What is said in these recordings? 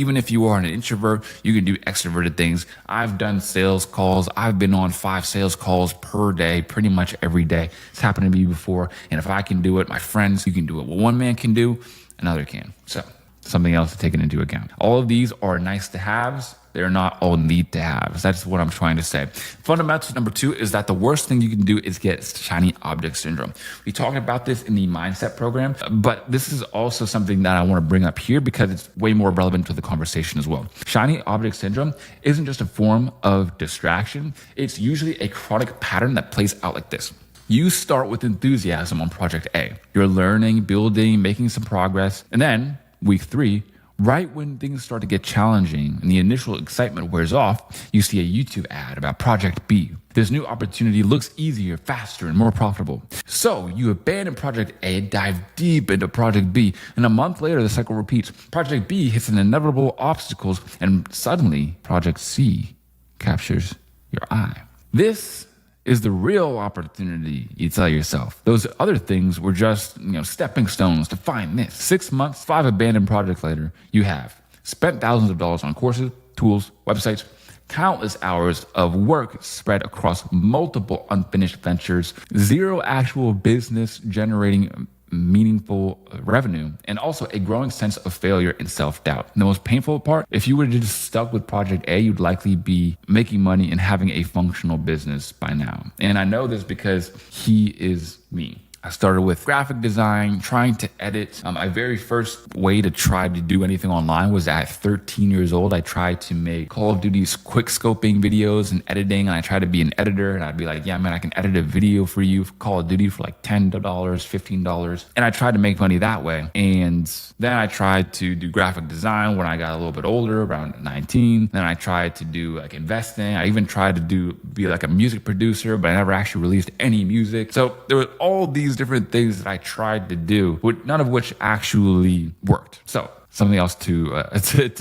Even if you are an introvert, you can do extroverted things. I've done sales calls. I've been on 5 sales calls per day, pretty much every day. It's happened to me before. And if I can do it, my friends, you can do it. What one man can do, another can. So something else to take into account. All of these are nice to haves. They're not all need to haves. That's what I'm trying to say. Fundamental number 2 is that the worst thing you can do is get shiny object syndrome. We talked about this in the mindset program, but this is also something that I want to bring up here because it's way more relevant to the conversation as well. Shiny object syndrome isn't just a form of distraction. It's usually a chronic pattern that plays out like this. You start with enthusiasm on project A. You're learning, building, making some progress. And then week 3, right when things start to get challenging and the initial excitement wears off, you see a YouTube ad about Project B. This new opportunity looks easier, faster, and more profitable. So you abandon Project A, dive deep into Project B, and a month later, the cycle repeats. Project B hits an inevitable obstacles, and suddenly Project C captures your eye. This is the real opportunity, you tell yourself. Those other things were just, stepping stones to find this. 6 months, 5 abandoned projects later, you have spent thousands of dollars on courses, tools, websites, countless hours of work spread across multiple unfinished ventures, 0 actual business generating meaningful revenue, and also a growing sense of failure and self-doubt. And the most painful part, if you were to just stuck with Project A, you'd likely be making money and having a functional business by now. And I know this because he is me. I started with graphic design, trying to edit. My very first way to try to do anything online was at 13 years old. I tried to make Call of Duty's quick scoping videos and editing. And I tried to be an editor. And I'd be like, yeah, man, I can edit a video for you for Call of Duty for like $10, $15. And I tried to make money that way. And then I tried to do graphic design when I got a little bit older, around 19. Then I tried to do like investing. I even tried to be like a music producer, but I never actually released any music. So there were all these different things that I tried to do, none of which actually worked. So something else to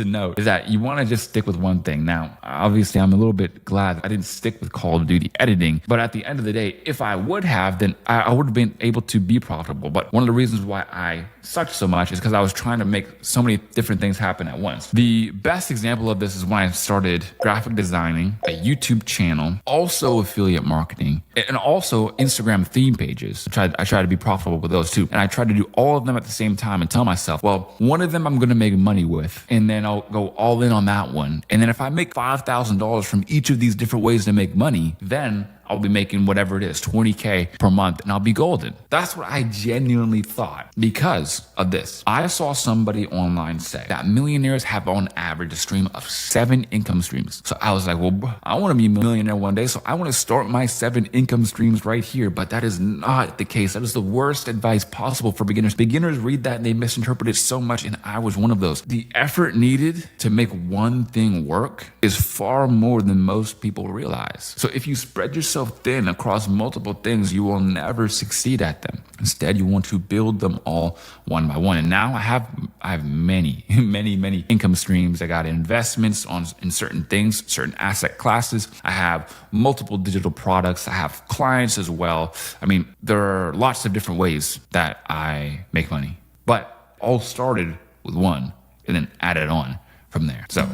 note is that you want to just stick with one thing. Now, obviously, I'm a little bit glad I didn't stick with Call of Duty editing, but at the end of the day, if I would have, then I would have been able to be profitable. But one of the reasons why I sucked so much is because I was trying to make so many different things happen at once. The best example of this is when I started graphic designing, a YouTube channel, also affiliate marketing, and also Instagram theme pages. I tried to be profitable with those too. And I tried to do all of them at the same time and tell myself, well, one of them I'm going to make money with, and then I'll go all in on that one. And then if I make $5,000 from each of these different ways to make money, then I'll be making whatever it is, $20K per month, and I'll be golden. That's what I genuinely thought because of this. I saw somebody online say that millionaires have on average a stream of 7 income streams. So I was like, well, I want to be a millionaire one day, so I want to start my 7 income streams right here. But that is not the case. That is the worst advice possible for beginners. Beginners read that and they misinterpret it so much, and I was one of those. The effort needed to make one thing work is far more than most people realize. So if you spread yourself thin across multiple things, you will never succeed at them. Instead, you want to build them all one by one. And now I have many income streams. I got investments in certain things, certain asset classes. I have multiple digital products. I have clients as well. I mean, there are lots of different ways that I make money, but all started with one and then added on from there. So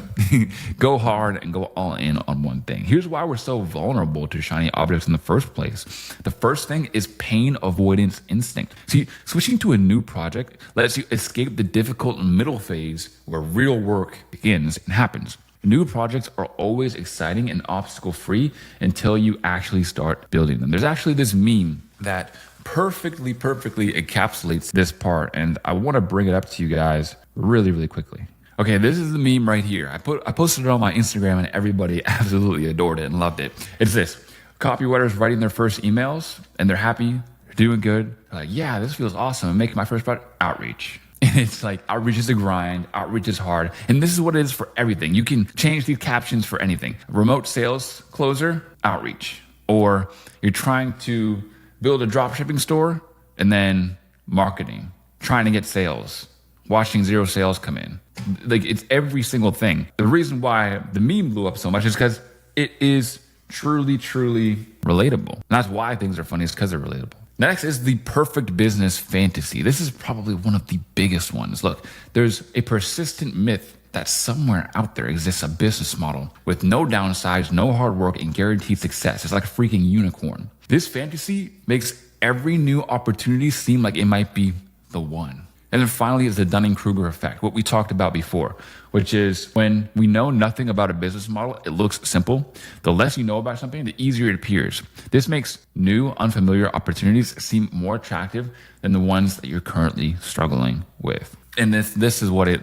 go hard and go all in on one thing. Here's why we're so vulnerable to shiny objects in the first place. The first thing is pain avoidance instinct. See, switching to a new project lets you escape the difficult middle phase where real work begins and happens. New projects are always exciting and obstacle-free until you actually start building them. There's actually this meme that perfectly encapsulates this part, and I want to bring it up to you guys really quickly. Okay, this is the meme right here. I posted it on my Instagram and everybody absolutely adored it and loved it. It's this. Copywriters writing their first emails and they're happy, they're doing good. They're like, yeah, this feels awesome. I'm making my first product. Outreach. And it's like, outreach is a grind. Outreach is hard. And this is what it is for everything. You can change these captions for anything. Remote sales closer, outreach. Or you're trying to build a drop shipping store and then marketing, trying to get sales, watching 0 sales come in. Like, it's every single thing. The reason why the meme blew up so much is because it is truly relatable. And that's why things are funny, is because they're relatable. Next is the perfect business fantasy. This is probably one of the biggest ones. Look, there's a persistent myth that somewhere out there exists a business model with no downsides, no hard work, and guaranteed success. It's like a freaking unicorn. This fantasy makes every new opportunity seem like it might be the one. And then finally is the Dunning-Kruger effect, what we talked about before, which is when we know nothing about a business model, it looks simple. The less you know about something, the easier it appears. This makes new, unfamiliar opportunities seem more attractive than the ones that you're currently struggling with. And this is what it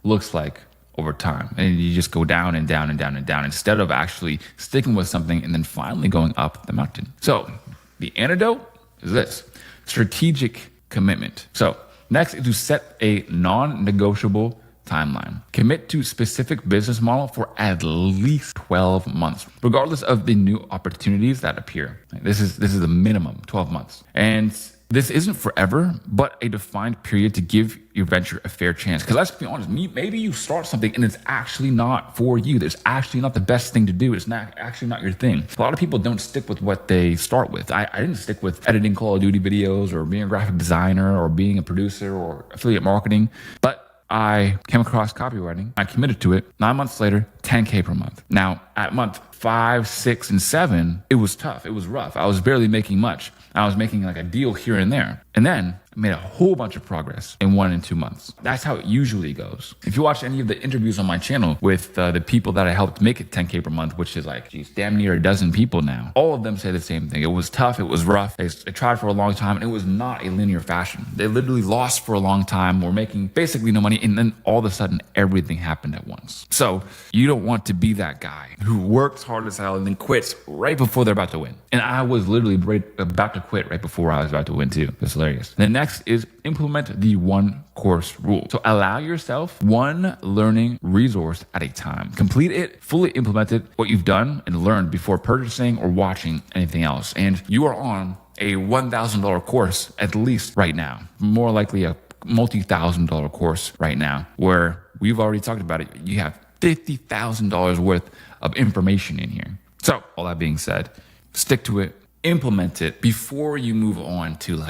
looks like over time. And you just go down and down and down and down instead of actually sticking with something and then finally going up the mountain. So the antidote is this: strategic commitment. So next is to set a non-negotiable timeline. Commit to specific business model for at least 12 months, regardless of the new opportunities that appear. This is the minimum, 12 months. And this isn't forever, but a defined period to give your venture a fair chance. Because let's be honest, maybe you start something and it's actually not for you. It's actually not the best thing to do. It's actually not your thing. A lot of people don't stick with what they start with. I didn't stick with editing Call of Duty videos or being a graphic designer or being a producer or affiliate marketing, but I came across copywriting. I committed to it. 9 months later, 10K per month. Now, at month 5, 6, and 7, it was tough. It was rough. I was barely making much. I was making like a deal here and there. And then I made a whole bunch of progress in 1 and 2 months. That's how it usually goes. If you watch any of the interviews on my channel with the people that I helped make it 10K per month, which is like, geez, damn near a dozen people now, all of them say the same thing. It was tough. It was rough. They tried for a long time, and it was not a linear fashion. They literally lost for a long time, were making basically no money, and then all of a sudden, everything happened at once. So you don't want to be that guy who works hard as hell and then quits right before they're about to win. And I was literally about to quit right before I was about to win too. It's hilarious. The next is implement the one course rule. So allow yourself one learning resource at a time. Complete it, fully implement it, what you've done and learned before purchasing or watching anything else. And you are on a $1,000 course at least right now. More likely a multi-$1,000 course right now, where we've already talked about it. You have $50,000 worth of information in here. So all that being said, stick to it. Implement it before you move on to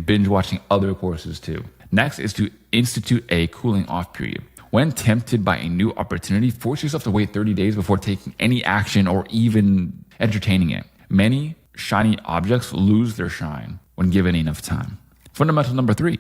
binge watching other courses too. Next is to institute a cooling off period. When tempted by a new opportunity, force yourself to wait 30 days before taking any action or even entertaining it. Many shiny objects lose their shine when given enough time. Fundamental number 3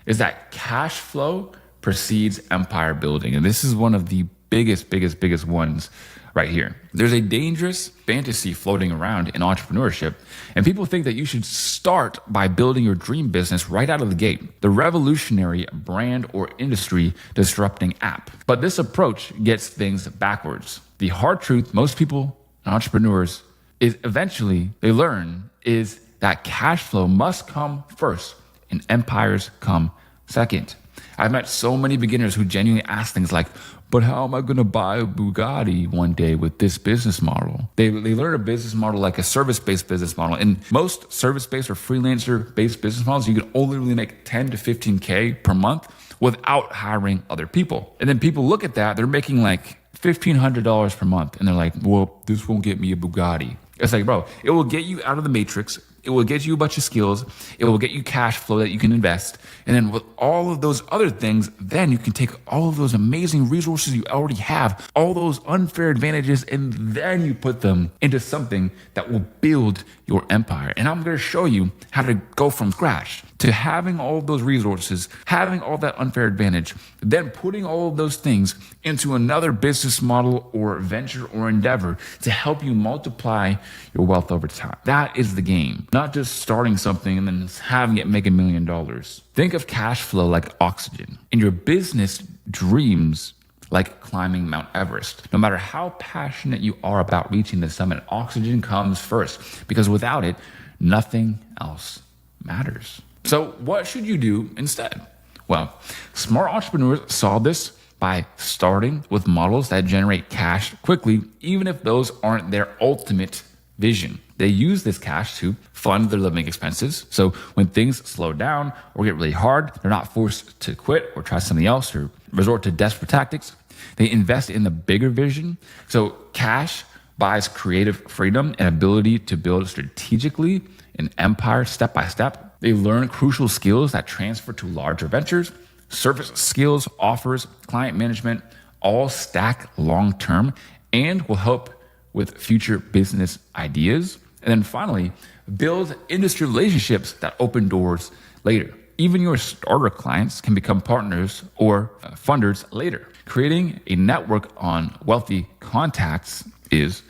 is that cash flow precedes empire building. And this is one of the biggest ones right here. There's a dangerous fantasy floating around in entrepreneurship, and people think that you should start by building your dream business right out of the gate, the revolutionary brand or industry disrupting app. But this approach gets things backwards. The hard truth most people and entrepreneurs is eventually they learn is that cash flow must come first and empires come second. I've met so many beginners who genuinely ask things like, but how am I going to buy a Bugatti one day with this business model? They learn a business model like a service-based business model. In most service-based or freelancer-based business models, you can only really make 10 to 15K per month without hiring other people. And then people look at that, they're making like $1,500 per month. And they're like, well, this won't get me a Bugatti. It's like, bro, it will get you out of the matrix. It will get you a bunch of skills. It will get you cash flow that you can invest. And then with all of those other things, then you can take all of those amazing resources you already have, all those unfair advantages, and then you put them into something that will build your empire. And I'm going to show you how to go from scratch to having all of those resources, having all that unfair advantage, then putting all of those things into another business model or venture or endeavor to help you multiply your wealth over time. That is the game, not just starting something and then having it make $1 million. Think of cash flow like oxygen and your business dreams like climbing Mount Everest. No matter how passionate you are about reaching the summit, oxygen comes first because without it, nothing else matters. So what should you do instead? Well, smart entrepreneurs solve this by starting with models that generate cash quickly, even if those aren't their ultimate vision. They use this cash to fund their living expenses. So when things slow down or get really hard, they're not forced to quit or try something else or resort to desperate tactics. They invest in the bigger vision. So cash buys creative freedom and ability to build strategically an empire step by step. They learn crucial skills that transfer to larger ventures, service skills, offers, client management, all stack long-term and will help with future business ideas. And then finally, build industry relationships that open doors later. Even your starter clients can become partners or funders later. Creating a network on wealthy contacts is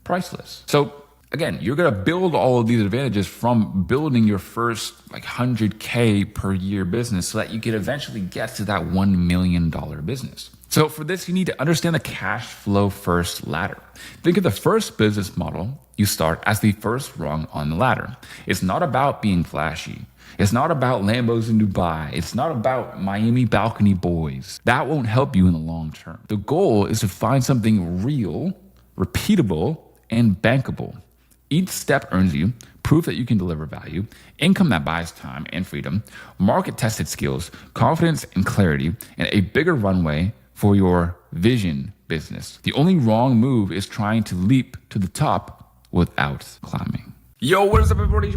priceless. So again, you're going to build all of these advantages from building your first 100K per year business so that you can eventually get to that $1 million business. So for this, you need to understand the cash flow first ladder. Think of the first business model you start as the first rung on the ladder. It's not about being flashy. It's not about Lambos in Dubai. It's not about Miami balcony boys. That won't help you in the long term. The goal is to find something real, repeatable, and bankable. Each step earns you proof that you can deliver value, income that buys time and freedom, market-tested skills, confidence and clarity, and a bigger runway for your vision business. The only wrong move is trying to leap to the top without climbing. Yo, what is up, everybody?